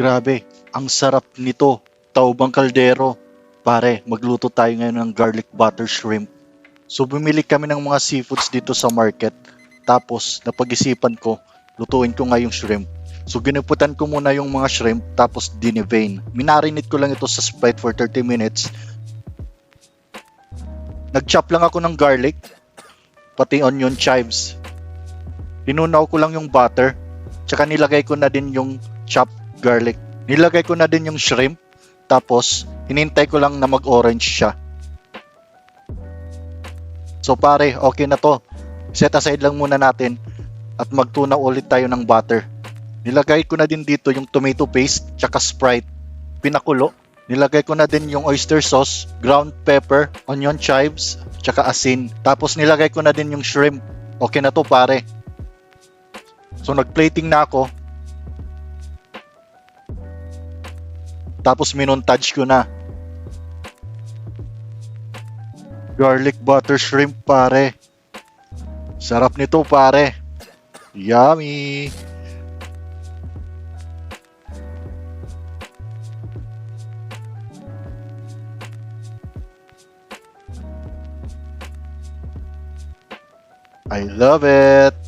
Grabe, ang sarap nito. Taubang kaldero. Pare, magluto tayo ngayon ng garlic butter shrimp. So bumili kami ng mga seafoods dito sa market. Tapos napag-isipan ko, lutuin ko nga yung shrimp. So ginuputan ko muna yung mga shrimp tapos dinevein. Minarinate ko lang ito sa Sprite for 30 minutes. Nag-chop lang ako ng garlic, pati onion chives. Tinunaw ko lang yung butter, tsaka nilagay ko na din yung chopped garlic. Nilagay ko na din yung shrimp, tapos hinintay ko lang na mag-orange siya. So pare, okay na to. Set aside lang muna natin at magtunaw ulit tayo ng butter. Nilagay ko na din dito yung tomato paste tsaka Sprite. Pinakulo. Nilagay ko na din yung oyster sauce, ground pepper, onion chives, tsaka asin. Tapos nilagay ko na din yung shrimp. Okay na to pare. So nag-plating na ako. Tapos minontage ko na. Garlic butter shrimp pare. Sarap nito pare. Yummy! I love it!